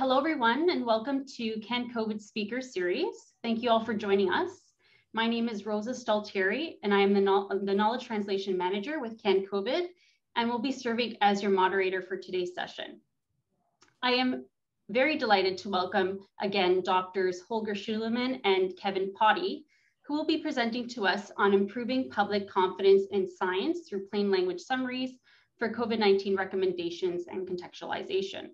Hello, everyone, and welcome to CanCOVID Speaker Series. Thank you all for joining us. My name is Rosa Staltieri, and I am the Knowledge Translation Manager with CanCOVID, and will be serving as your moderator for today's session. I am very delighted to welcome again Drs. Holger Schunemann and Kevin Pottie, who will be presenting to us on improving public confidence in science through plain language summaries for COVID-19 recommendations and contextualization.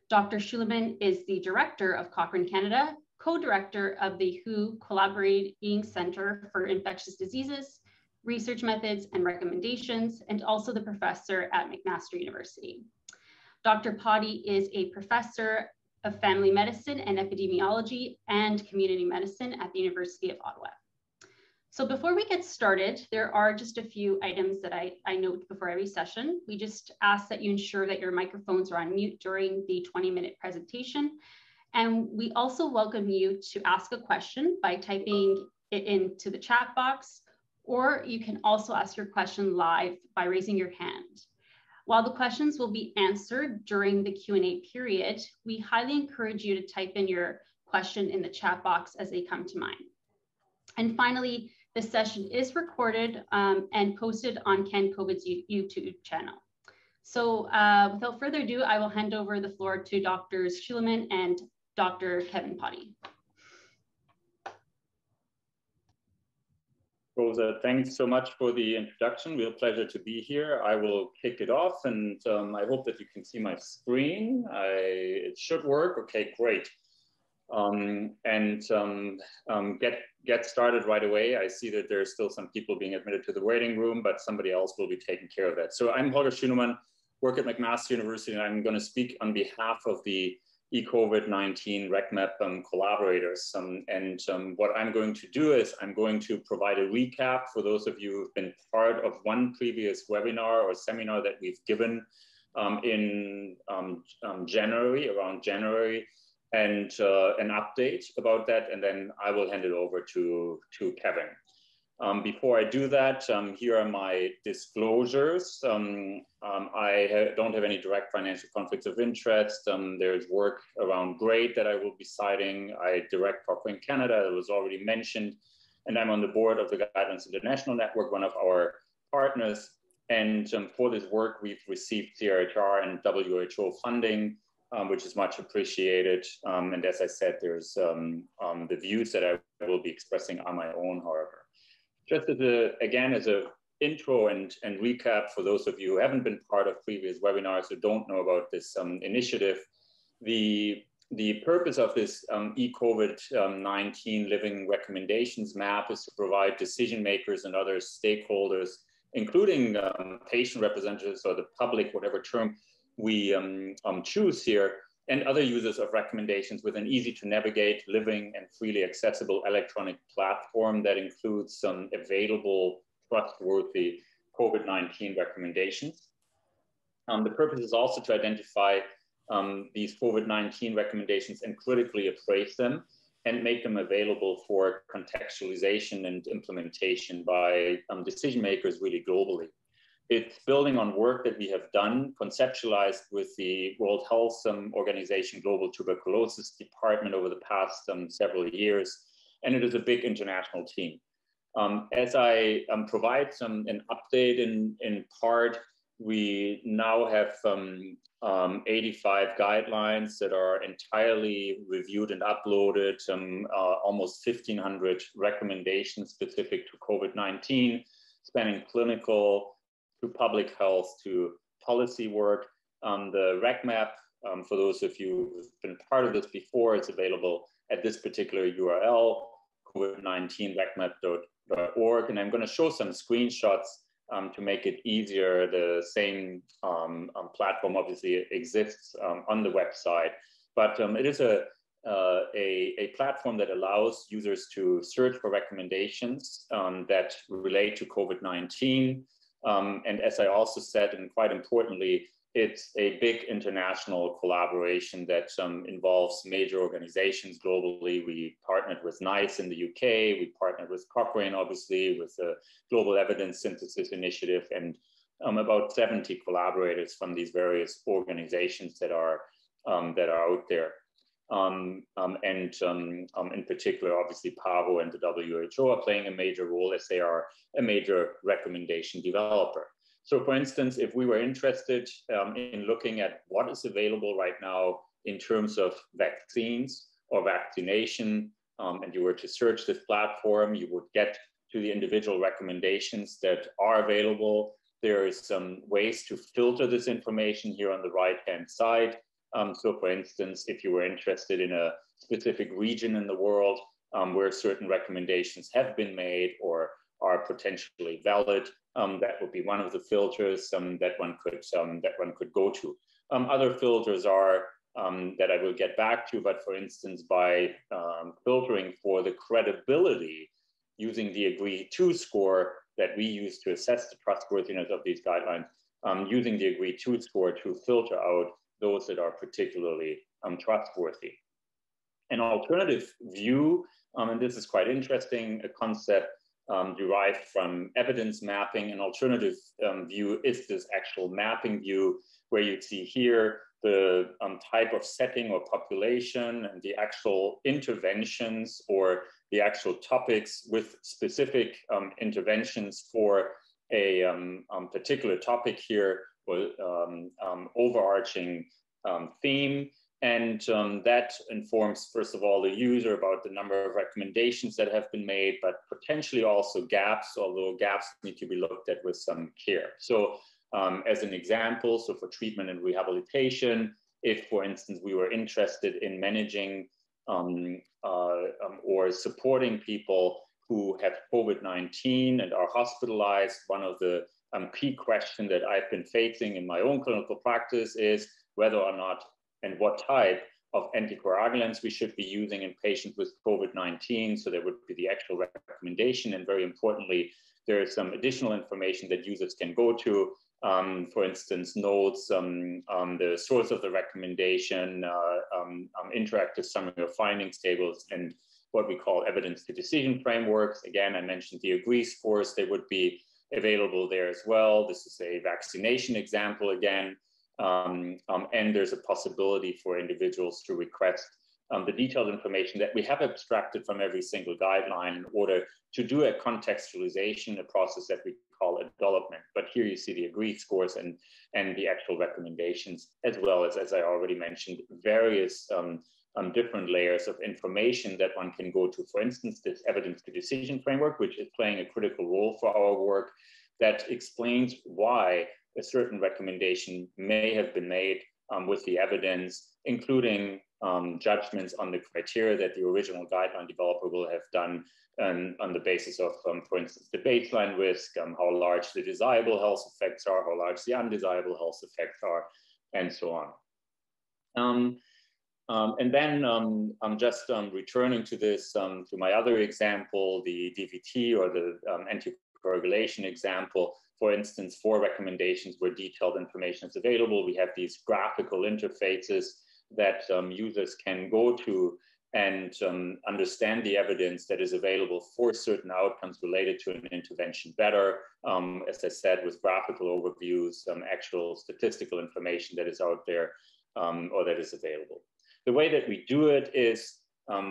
Dr. Schunemann is the Director of Cochrane Canada, co-director of the WHO Collaborating Centre for Infectious Diseases, Research Methods and Recommendations, and also the professor at McMaster University. Dr. Pottie is a professor of family medicine and epidemiology and community medicine at the University of Ottawa. So before we get started, there are just a few items that I note before every session. We just ask that you ensure that your microphones are on mute during the 20-minute presentation. And we also welcome you to ask a question by typing it into the chat box, or you can also ask your question live by raising your hand. While the questions will be answered during the Q&A period, we highly encourage you to type in your question in the chat box as they come to mind. And finally, this session is recorded and posted on CanCOVID's YouTube channel. So without further ado, I will hand over the floor to Drs. Schunemann and Dr. Kevin Pottie. Rosa, thanks so much for the introduction. Real pleasure to be here. I will kick it off, and I hope that you can see my screen. It should work. Okay, great. Get started right away. I see that there's still some people being admitted to the waiting room, but somebody else will be taking care of that. So I'm Holger Schunemann, work at McMaster University, and I'm going to speak on behalf of the COVID-19 RecMap collaborators. What I'm going to do is I'm going to provide a recap for those of you who've been part of one previous webinar or seminar that we've given in January, around January, and an update about that, and then I will hand it over to Kevin. Before I do that, here are my disclosures. I don't have any direct financial conflicts of interest. There's work around GRADE that I will be citing. I direct Cochrane Canada, that was already mentioned, and I'm on the board of the Guidelines International Network, one of our partners. And for this work, we've received CRHR and WHO funding, which is much appreciated. And as I said, there's the views that I will be expressing are my own, however. Just as as an intro and recap for those of you who haven't been part of previous webinars or don't know about this initiative, the purpose of this eCOVID-19 Living Recommendations Map is to provide decision makers and other stakeholders, including patient representatives or the public, whatever term we choose here, and other users of recommendations with an easy to navigate, living and freely accessible electronic platform that includes some available, trustworthy COVID-19 recommendations. The purpose is also to identify these COVID-19 recommendations and critically appraise them and make them available for contextualization and implementation by decision makers really globally. It's building on work that we have done, conceptualized with the World Health Organization Global Tuberculosis Department over the past several years, and it is a big international team. As I provide an update in part, we now have 85 guidelines that are entirely reviewed and uploaded, almost 1,500 recommendations specific to COVID-19, spanning clinical, to public health, to policy work. The RecMap, for those of you who've been part of this before, it's available at this particular URL, covid19recmap.org. And I'm going to show some screenshots to make it easier. The same platform obviously exists on the website, but it is a platform that allows users to search for recommendations that relate to COVID-19. And as I also said, and quite importantly, it's a big international collaboration that involves major organizations globally. We partnered with NICE in the UK, we partnered with Cochrane, obviously, with the Global Evidence Synthesis Initiative, and about 70 collaborators from these various organizations that are that are out there. And in particular, obviously, PAVO and the WHO are playing a major role as they are a major recommendation developer. So for instance, if we were interested in looking at what is available right now in terms of vaccines or vaccination, and you were to search this platform, you would get to the individual recommendations that are available. There is some ways to filter this information here on the right-hand side. So for instance, if you were interested in a specific region in the world where certain recommendations have been made or are potentially valid, that would be one of the filters that one could go to. Other filters are that I will get back to, but for instance, by filtering for the credibility using the agree-to score that we use to assess the trustworthiness of these guidelines, using the agree-to score to filter out those that are particularly trustworthy. An alternative view, and this is quite interesting, a concept derived from evidence mapping. An alternative view is this actual mapping view, where you see here the type of setting or population and the actual interventions or the actual topics with specific interventions for a particular topic here, or overarching theme. And that informs, first of all, the user about the number of recommendations that have been made, but potentially also gaps, although gaps need to be looked at with some care. So as an example, so for treatment and rehabilitation, if, for instance, we were interested in managing or supporting people who have COVID-19 and are hospitalized, one of the key questions that I've been facing in my own clinical practice is whether or not and what type of anticoagulants we should be using in patients with COVID-19. So there would be the actual recommendation. And very importantly, there is some additional information that users can go to. For instance, notes, the source of the recommendation, interactive summary of findings tables, and what we call evidence to decision frameworks. Again, I mentioned the agree scores, they would be available there as well. This is a vaccination example again. And there's a possibility for individuals to request the detailed information that we have abstracted from every single guideline in order to do a contextualization, a process that we call a development. But here you see the agreed scores and the actual recommendations, as well as I already mentioned, various different layers of information that one can go to. For instance, this evidence to decision framework, which is playing a critical role for our work, that explains why a certain recommendation may have been made with the evidence, including judgments on the criteria that the original guideline developer will have done on the basis of, for instance, the baseline risk, how large the desirable health effects are, how large the undesirable health effects are, and so on. And then I'm just returning to this, to my other example, the DVT or the anticoagulation example. For instance, for recommendations where detailed information is available, we have these graphical interfaces that users can go to and understand the evidence that is available for certain outcomes related to an intervention better. As I said, with graphical overviews, actual statistical information that is out there or that is available. The way that we do it is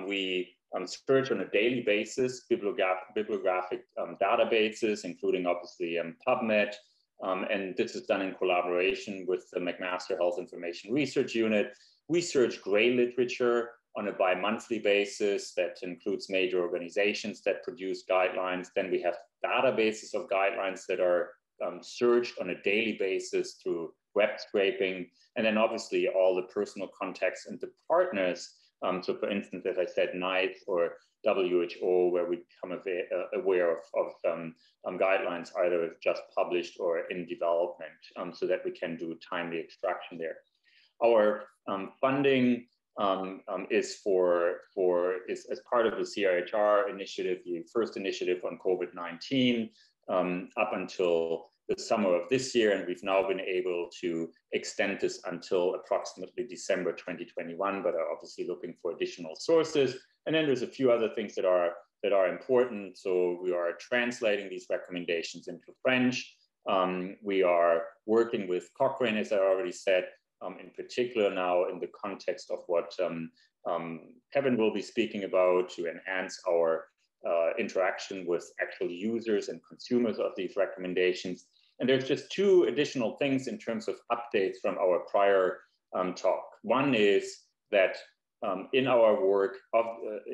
we search on a daily basis bibliographic databases, including obviously PubMed, and this is done in collaboration with the McMaster Health Information Research Unit. We search gray literature on a bi-monthly basis that includes major organizations that produce guidelines. Then we have databases of guidelines that are searched on a daily basis through web scraping, and then obviously all the personal contacts and the partners. So for instance, as I said, NICE or WHO, where we become aware of guidelines either just published or in development, so that we can do timely extraction there. Our funding is as part of the CIHR initiative, the first initiative on COVID-19, up until the summer of this year, and we've now been able to extend this until approximately December 2021, but are obviously looking for additional sources. And then there's a few other things that are important. So we are translating these recommendations into French. We are working with Cochrane, as I already said, in particular now in the context of what Kevin will be speaking about to enhance our interaction with actual users and consumers of these recommendations. And there's just two additional things in terms of updates from our prior talk. One is that in our work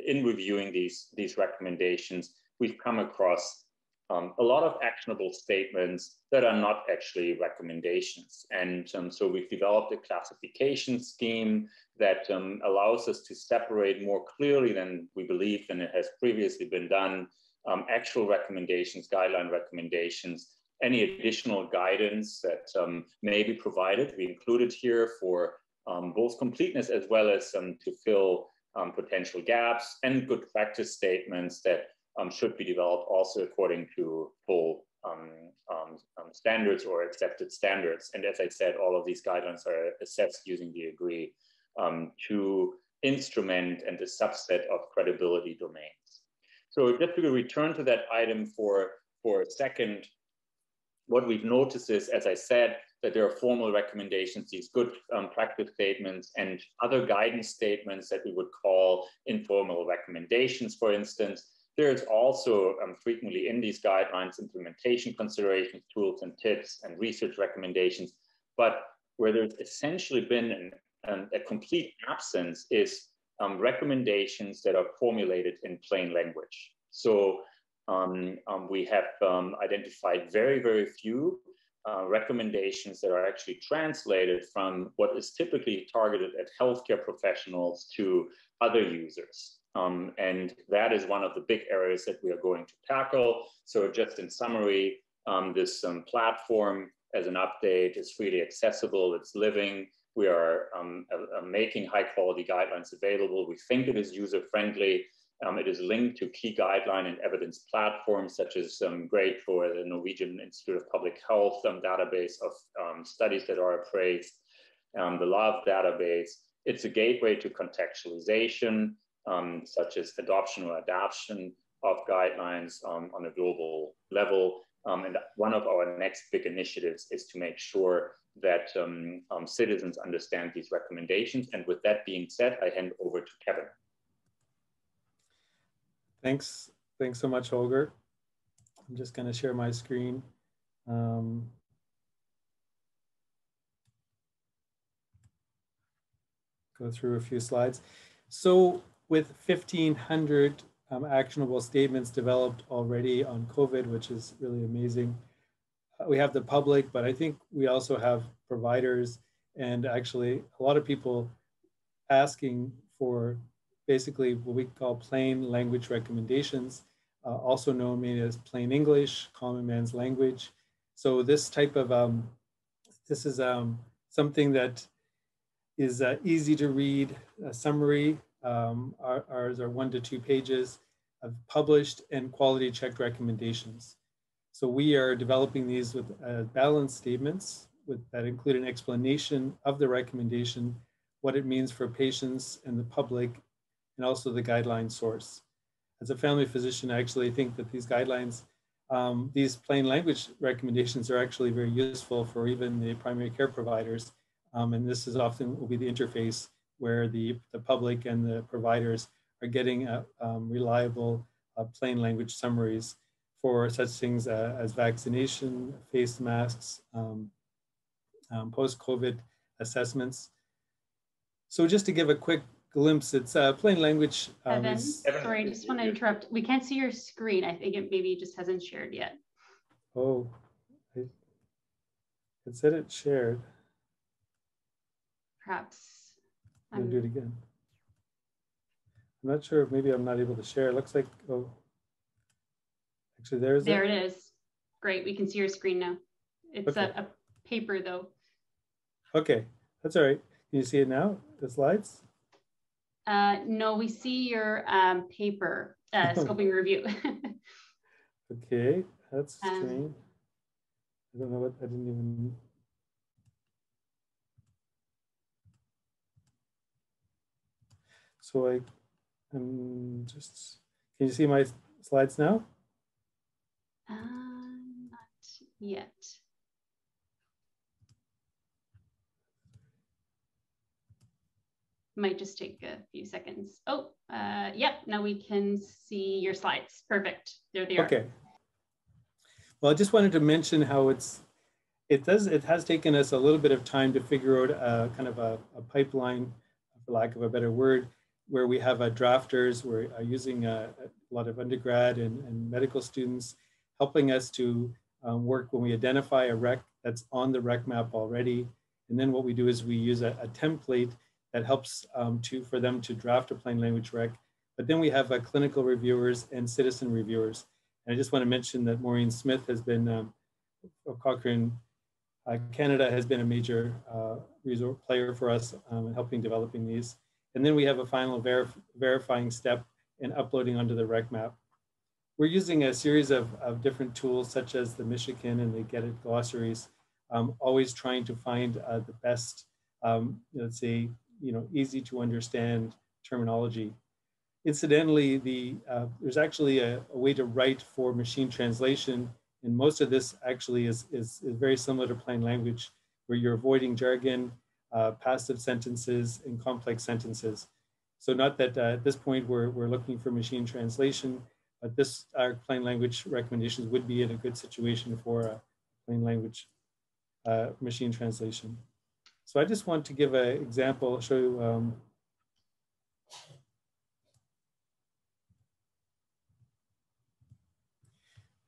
in reviewing these recommendations, we've come across a lot of actionable statements that are not actually recommendations. And so we've developed a classification scheme that allows us to separate more clearly than we believe than it has previously been done, actual recommendations, guideline recommendations, any additional guidance that may be provided. We included here for both completeness as well as to fill potential gaps, and good practice statements that should be developed also according to full standards or accepted standards. And as I said, all of these guidelines are assessed using the AGREE to instrument and a subset of credibility domains. So just to return to that item for a second, what we've noticed is, as I said, that there are formal recommendations, these good practice statements, and other guidance statements that we would call informal recommendations, for instance. There's also frequently in these guidelines implementation considerations, tools and tips, and research recommendations. But where there's essentially been a complete absence is recommendations that are formulated in plain language. So we have identified very, very few recommendations that are actually translated from what is typically targeted at healthcare professionals to other users. And that is one of the big areas that we are going to tackle. So just in summary, this platform as an update is freely accessible, it's living. We are making high quality guidelines available. We think it is user-friendly. It is linked to key guideline and evidence platforms, such as great for the Norwegian Institute of Public Health database of studies that are appraised, the LOVE database. It's a gateway to contextualization, such as adoption or adaptation of guidelines on a global level. And one of our next big initiatives is to make sure that citizens understand these recommendations. And with that being said, I hand over to Kevin. Thanks so much, Holger. I'm just going to share my screen. Go through a few slides. So with 1,500 actionable statements developed already on COVID, which is really amazing. We have the public, but I think we also have providers and actually a lot of people asking for basically what we call plain language recommendations, also known maybe as plain English, common man's language. So this type of, this is something that is easy to read, a summary. Ours are 1 to 2 pages of published and quality checked recommendations. So we are developing these with balanced statements that include an explanation of the recommendation, what it means for patients and the public, and also the guideline source. As a family physician, I actually think that these guidelines, these plain language recommendations are actually very useful for even the primary care providers. And this is often will be the interface where the public and the providers are getting reliable plain language summaries for such things as vaccination, face masks, post-COVID assessments. So just to give a quick glimpse, it's plain language. Evan, sorry, I just want to interrupt. We can't see your screen. I think it maybe just hasn't shared yet. Oh, it said it shared. Perhaps. I'll do it again. I'm not sure if maybe I'm not able to share. It looks like, oh, actually there it is. Great, we can see your screen now. It's okay. a paper though. Okay, that's all right. Can you see it now, the slides? No, we see your paper, scoping review. Okay, that's strange. I don't know what, I didn't even. So I'm just, can you see my slides now? Not yet. Might just take a few seconds. Oh, yep, now we can see your slides. Perfect, there they are. Okay. Well, I just wanted to mention how it has taken us a little bit of time to figure out kind of a pipeline, for lack of a better word, where we have drafters. We're using a lot of undergrad and medical students helping us to work when we identify a rec that's on the RecMap already. And then what we do is we use a template that helps for them to draft a plain language rec. But then we have clinical reviewers and citizen reviewers. And I just want to mention that Maureen Smith has been, Cochrane Canada has been a major player for us in helping developing these. And then we have a final verifying step in uploading onto the RecMap. We're using a series of different tools such as the Michigan and the Get It glossaries, always trying to find the best, let's say, easy to understand terminology. Incidentally, there's actually a way to write for machine translation, and most of this actually is very similar to plain language, where you're avoiding jargon, passive sentences, and complex sentences. So not that at this point we're looking for machine translation, but our plain language recommendations would be in a good situation for plain language machine translation. So I just want to give an example, show you.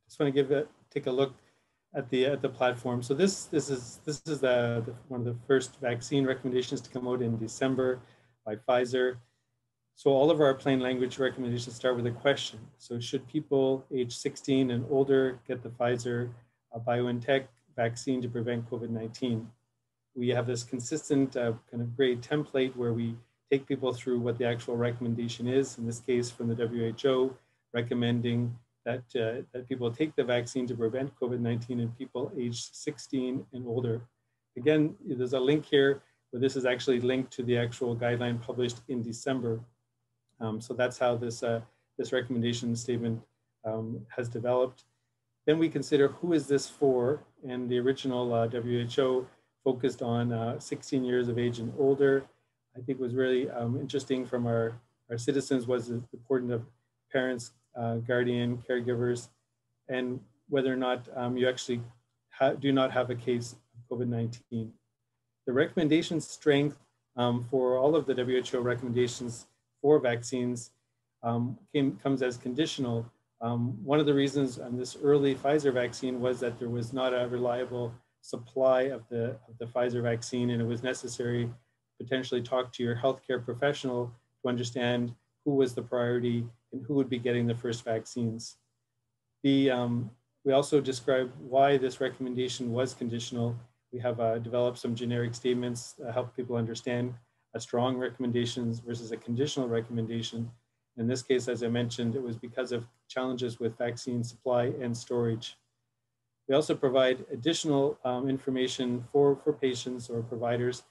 Just want to take a look at the platform. So this is one of the first vaccine recommendations to come out in December by Pfizer. So all of our plain language recommendations start with a question. So should people age 16 and older get the Pfizer BioNTech vaccine to prevent COVID-19? We have this consistent kind of grade template where we take people through what the actual recommendation is, in this case from the WHO, recommending that people take the vaccine to prevent COVID-19 in people aged 16 and older. Again, there's a link here where this is actually linked to the actual guideline published in December. So that's how this recommendation statement has developed. Then we consider who is this for, and the original WHO focused on 16 years of age and older. I think was really interesting from our citizens was the importance of parents, guardian, caregivers, and whether or not you actually do not have a case of COVID-19. The recommendation strength for all of the WHO recommendations for vaccines comes as conditional. One of the reasons on this early Pfizer vaccine was that there was not a reliable supply of the Pfizer vaccine, and it was necessary to potentially talk to your healthcare professional to understand who was the priority and who would be getting the first vaccines. We also describe why this recommendation was conditional. We have developed some generic statements that help people understand a strong recommendations versus a conditional recommendation. In this case, as I mentioned, it was because of challenges with vaccine supply and storage. We also provide additional information for patients or providers.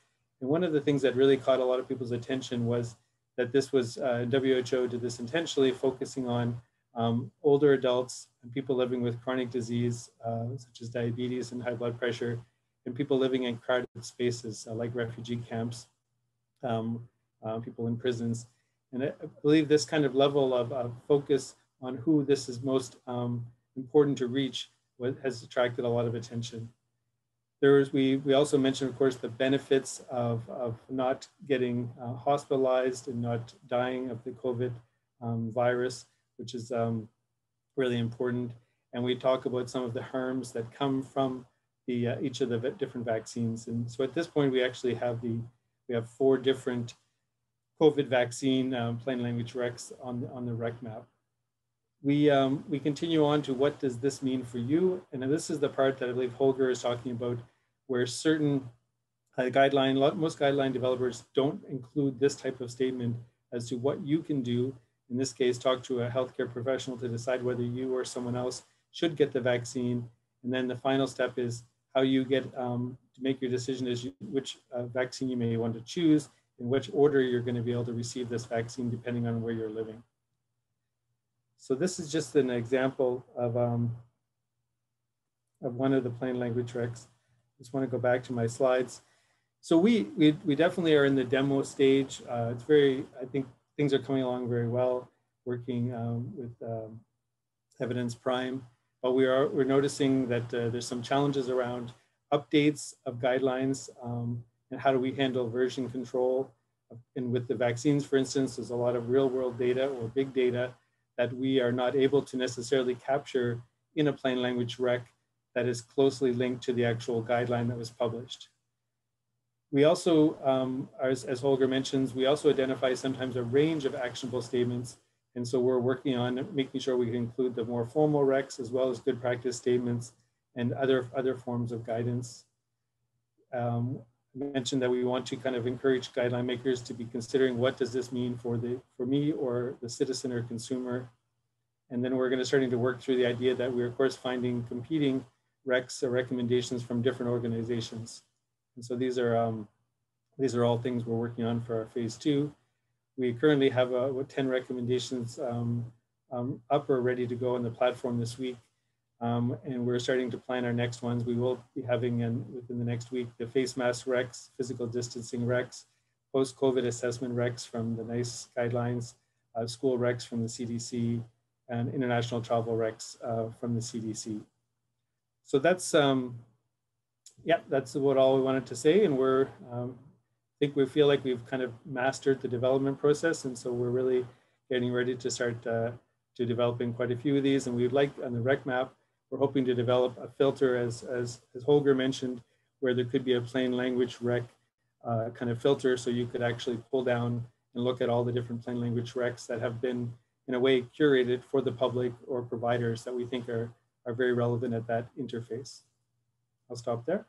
And one of the things that really caught a lot of people's attention was that this was, WHO did this intentionally, focusing on older adults and people living with chronic disease, such as diabetes and high blood pressure, and people living in crowded spaces like refugee camps, people in prisons. And I believe this kind of level of focus on who this is most important to reach has attracted a lot of attention. We also mentioned, of course, the benefits of not getting hospitalized and not dying of the COVID virus, which is really important. And we talk about some of the harms that come from each of the different vaccines. And so at this point, we actually have we have 4 different COVID vaccine plain language recs on the RecMap. We continue on to what does this mean for you? And this is the part that I believe Holger is talking about, where certain most guideline developers don't include this type of statement as to what you can do. In this case, talk to a healthcare professional to decide whether you or someone else should get the vaccine. And then the final step is how you get to make your decision as which vaccine you may want to choose, in which order you're going to be able to receive this vaccine depending on where you're living. So this is just an example of one of the plain language recs. Just want to go back to my slides. So we definitely are in the demo stage. It's very, I think things are coming along very well, working with Evidence Prime, but we're noticing that there's some challenges around updates of guidelines and how do we handle version control. And with the vaccines, for instance, there's a lot of real world data or big data that we are not able to necessarily capture in a plain language rec that is closely linked to the actual guideline that was published. We also, as Holger mentions, we also identify sometimes a range of actionable statements. And so we're working on making sure we can include the more formal recs as well as good practice statements and other forms of guidance. I mentioned that we want to kind of encourage guideline makers to be considering what does this mean for me or the citizen or consumer. And then we're going to starting to work through the idea that we're of course finding competing recs or recommendations from different organizations. And so these are all things we're working on for our phase 2. We currently have 10 recommendations up or ready to go on the platform this week. And we're starting to plan our next ones. We will be having within the next week, the face mask recs, physical distancing recs, post-COVID assessment recs from the NICE guidelines, school recs from the CDC, and international travel recs from the CDC. So that's, yeah, that's about all we wanted to say. And I think we feel like we've kind of mastered the development process. And so we're really getting ready to start to developing quite a few of these. And we'd like on the RecMap, we're hoping to develop a filter as Holger mentioned, where there could be a plain language rec kind of filter. So you could actually pull down and look at all the different plain language recs that have been in a way curated for the public or providers that we think are very relevant at that interface. I'll stop there.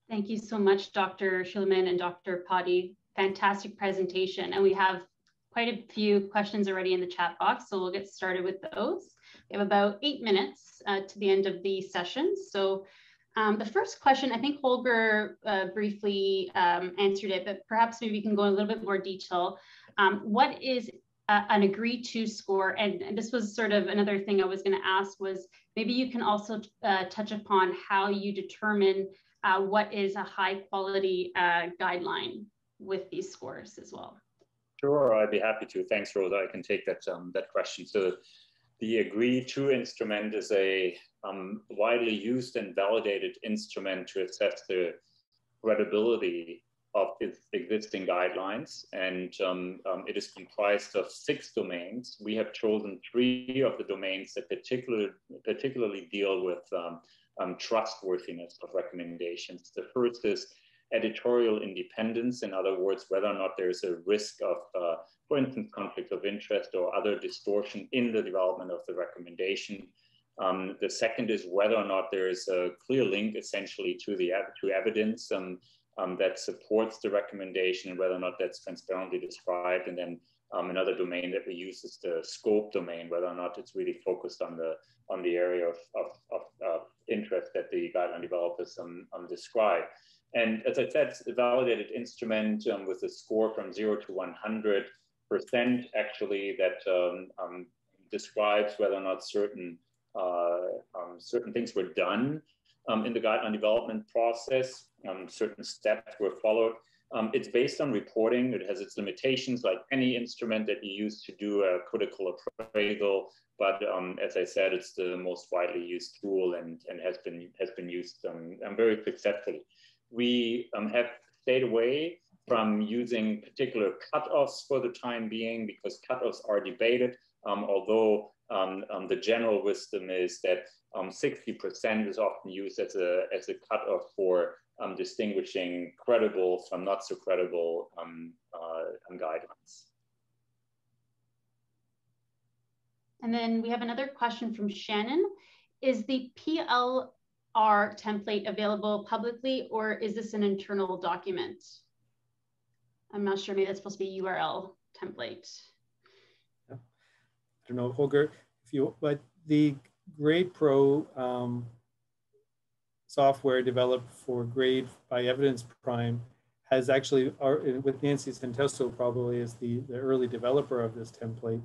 Thank you so much, Dr. Schunemann and Dr. Pottie. Fantastic presentation. And we have quite a few questions already in the chat box, so we'll get started with those. We have about 8 minutes to the end of the session. So the first question, I think Holger briefly answered it, but perhaps maybe we can go in a little bit more detail. What is an agreed to score? And this was sort of another thing I was going to ask was maybe you can also touch upon how you determine what is a high quality guideline with these scores as well. Sure, I'd be happy to. Thanks, Rosa. I can take that question. So the agreed to instrument is a widely used and validated instrument to assess the credibility of its existing guidelines. And it is comprised of 6 domains. We have chosen 3 of the domains that particularly deal with trustworthiness of recommendations. The first is editorial independence. In other words, whether or not there's a risk of, for instance, conflict of interest or other distortion in the development of the recommendation. The second is whether or not there is a clear link essentially to evidence that supports the recommendation and whether or not that's transparently described. And then another domain that we use is the scope domain, whether or not it's really focused on the area of interest that the guideline developers describe. And as I said, it's a validated instrument with a score from 0 to 100% actually that describes whether or not certain things were done in the guideline development process, certain steps were followed. It's based on reporting. It has its limitations like any instrument that you use to do a critical appraisal. But as I said, it's the most widely used tool and has been used very successfully. We have stayed away from using particular cutoffs for the time being because cutoffs are debated, although the general wisdom is that 60% is often used as a cutoff for distinguishing credible from not so credible guidelines. And then we have another question from Shannon. Is the PLR template available publicly, or is this an internal document? I'm not sure, maybe that's supposed to be URL template. Yeah. I don't know, Holger, but the Grade Pro software developed for Grade by Evidence Prime has actually, with Nancy Santesto probably is the early developer of this template.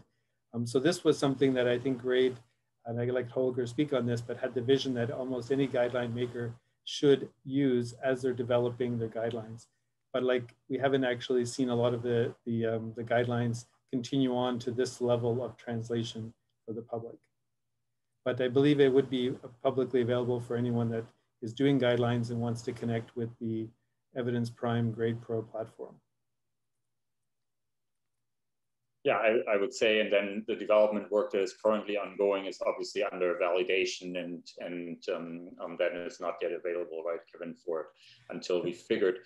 So this was something that I think Grade, and I'd like Holger to speak on this, but had the vision that almost any guideline maker should use as they're developing their guidelines. But like, we haven't actually seen a lot of the guidelines continue on to this level of translation for the public. But I believe it would be publicly available for anyone that is doing guidelines and wants to connect with the Evidence Prime Grade Pro platform. Yeah, I would say, and then the development work that is currently ongoing is obviously under validation, and then is not yet available, right, Kevin, for until we figured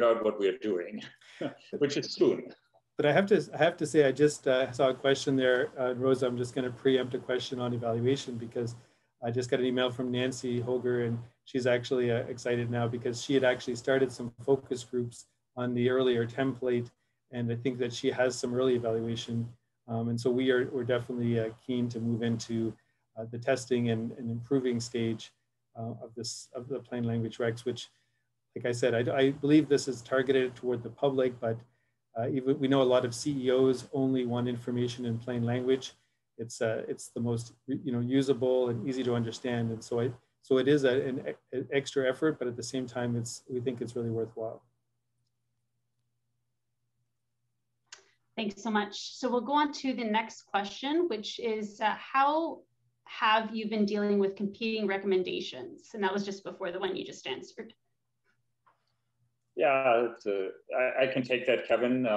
out what we are doing, which is soon. But I have to say, I just saw a question there, Rosa. I'm just going to preempt a question on evaluation, because I just got an email from Nancy Holger, and she's actually excited now because she had actually started some focus groups on the earlier template. And I think that she has some early evaluation. And so we're definitely keen to move into the testing and improving stage of the plain language recs, which, like I said, I believe this is targeted toward the public, but even we know a lot of CEOs only want information in plain language. It's the most usable and easy to understand. And so it is an extra effort, but at the same time, we think it's really worthwhile. Thanks so much. So we'll go on to the next question, which is how have you been dealing with competing recommendations? And that was just before the one you just answered. Yeah, I can take that, Kevin.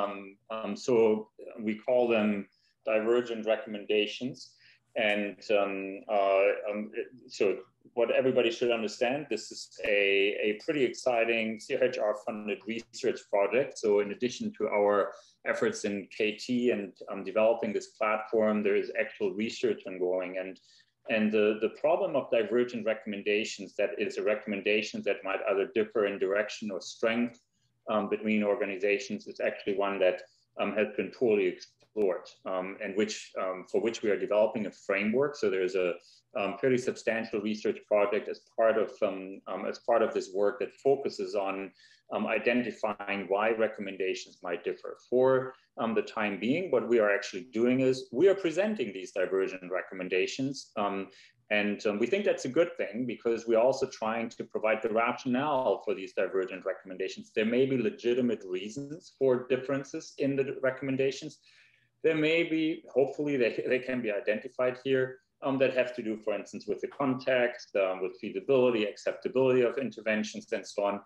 So we call them divergent recommendations. And so what everybody should understand, this is a pretty exciting CRHR-funded research project. So in addition to our efforts in KT and developing this platform, there is actual research ongoing. And the problem of divergent recommendations, that is, a recommendations that might either differ in direction or strength between organizations, is actually one that has been poorly explored, and for which we are developing a framework. So there's a fairly substantial research project as part of this work that focuses on identifying why recommendations might differ. For the time being, what we are actually doing is we are presenting these divergent recommendations. And we think that's a good thing, because we're also trying to provide the rationale for these divergent recommendations. There may be legitimate reasons for differences in the recommendations. There may be, hopefully they can be identified here, that have to do, for instance, with the context, with feasibility, acceptability of interventions, and so on,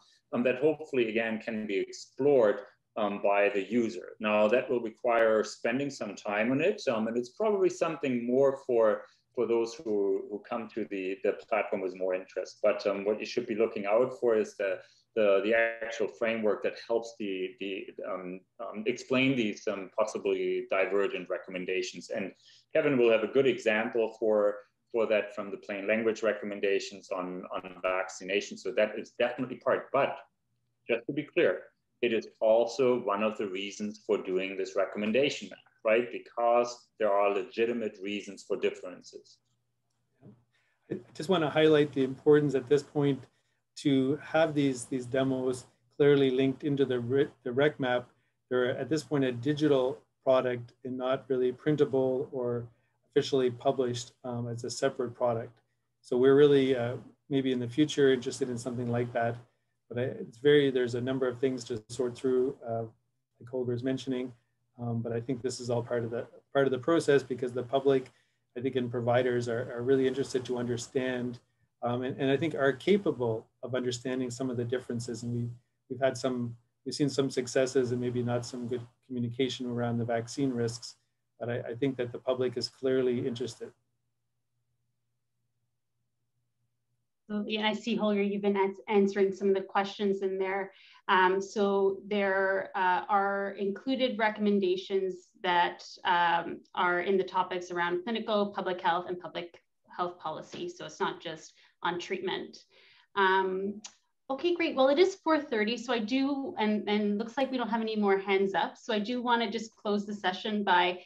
that hopefully, again, can be explored by the user. Now, that will require spending some time on it, and it's probably something more for those who come to the platform with more interest. But what you should be looking out for is the actual framework that helps explain these possibly divergent recommendations. And Kevin will have a good example for that from the plain language recommendations on vaccination. So that is definitely part, but just to be clear, it is also one of the reasons for doing this recommendation map, right? Because there are legitimate reasons for differences. I just want to highlight the importance at this point to have these demos clearly linked into the RecMap. They're at this point a digital product and not really printable or officially published as a separate product. So we're really maybe in the future interested in something like that. But there's a number of things to sort through, like Holger is mentioning. But I think this is all part of the process, because the public, I think, and providers are really interested to understand, and I think are capable of understanding some of the differences. And we've seen some successes and maybe not some good communication around the vaccine risks, but I think that the public is clearly interested. And I see, Holger, you've been answering some of the questions in there. So there are included recommendations that are in the topics around clinical, public health, and public health policy. So it's not just on treatment. Okay, great. Well, it is 4:30, so I do, and looks like we don't have any more hands up. So I do want to just close the session by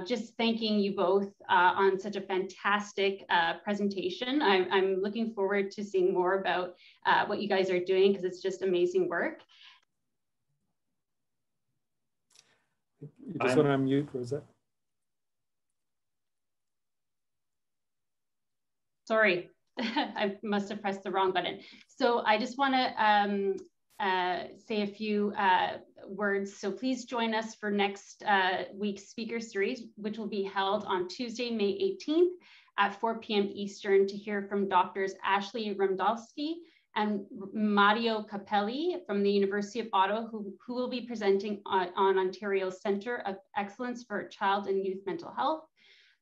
just thanking you both on such a fantastic presentation. I'm looking forward to seeing more about what you guys are doing, because it's just amazing work. You just want to unmute, Rosa? Sorry. I must have pressed the wrong button. So I just want to say a few words. So please join us for next week's speaker series, which will be held on Tuesday, May 18th at 4 p.m. Eastern, to hear from Doctors Ashley Ramdowski and Mario Capelli from the University of Ottawa, who will be presenting on Ontario's Centre of Excellence for Child and Youth Mental Health,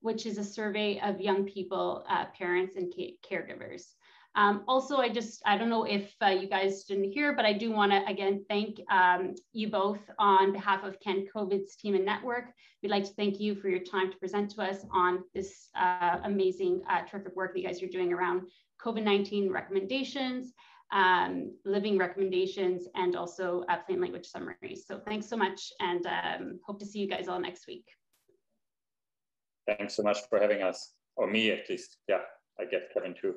which is a survey of young people, parents, and caregivers. Also, I don't know if you guys didn't hear, but I do want to again thank you both on behalf of CanCOVID's team and network. We'd like to thank you for your time to present to us on this amazing, terrific work that you guys are doing around COVID-19 recommendations, living recommendations, and also plain language summaries. So thanks so much, and hope to see you guys all next week. Thanks so much for having us, or me at least. Yeah, I get Kevin too.